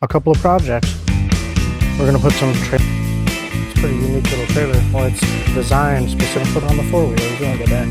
a couple of projects. We're gonna put some it's a pretty unique little trailer. Well, it's designed specifically on the four-wheelers. We're gonna get that.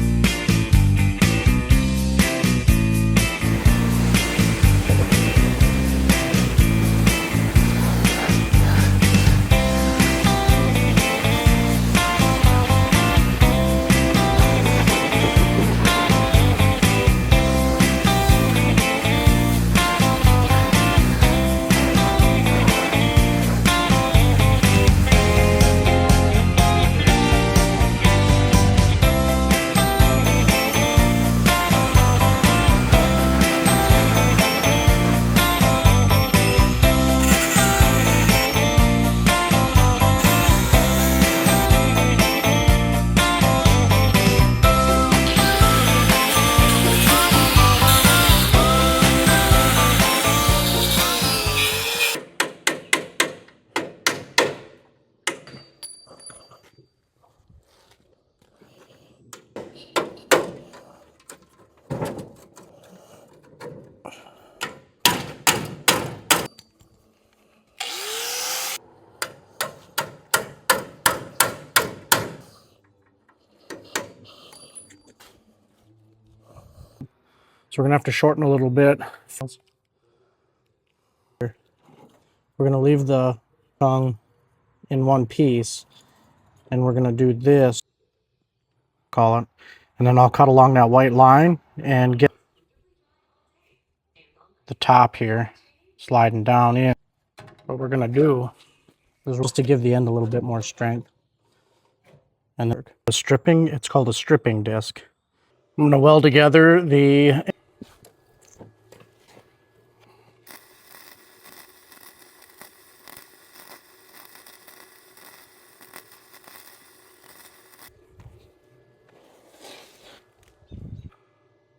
So we're gonna have to shorten a little bit. We're gonna leave the tongue in one piece, and we're gonna do this, call it, and then I'll cut along that white line and get the top here sliding down in. What we're gonna do is just to give the end a little bit more strength. And the stripping, it's called a stripping disc. I'm gonna weld together the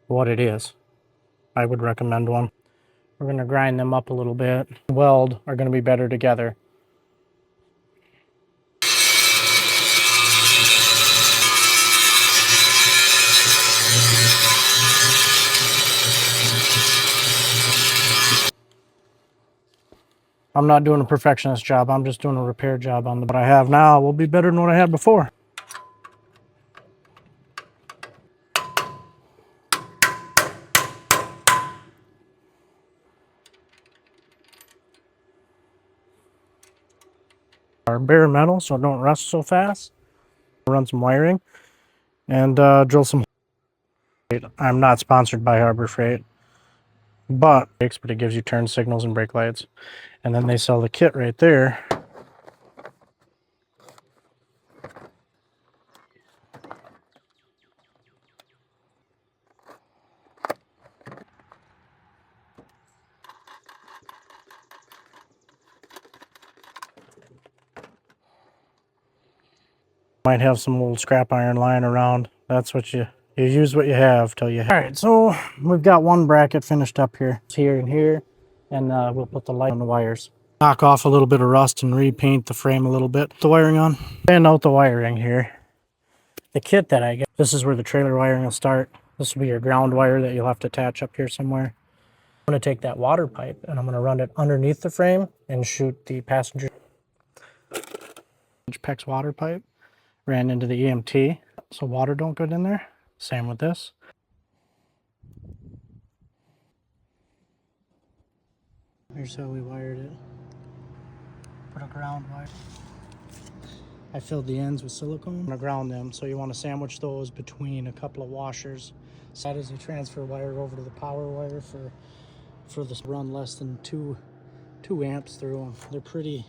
what it is. I would recommend one. We're gonna grind them up a little bit. Weld are gonna be better together. I'm not doing a perfectionist job. I'm just doing a repair job on what I have now will be better than what I had before. Are bare metal so it don't rust so fast. Run some wiring and drill some. I'm not sponsored by Harbor Freight, but it gives you turn signals and brake lights, and then they sell the kit right there. Might have some old scrap iron lying around. That's what you use what you have till you have. All right, so we've got one bracket finished up here. It's here and here, and we'll put the light on the wires. Knock off a little bit of rust and repaint the frame a little bit. The wiring on. And out the wiring here. The kit that I get, this is where the trailer wiring will start. This will be your ground wire that you'll have to attach up here somewhere. I'm going to take that water pipe and I'm going to run it underneath the frame and shoot the passenger. PEX water pipe ran into the EMT, so water don't get in there. Same with this. Here's how we wired it. Put a ground wire. I filled the ends with silicone. I'm gonna ground them, so you want to sandwich those between a couple of washers. So that is a transfer wire over to the power wire for the run less than 2 amps through them. They're pretty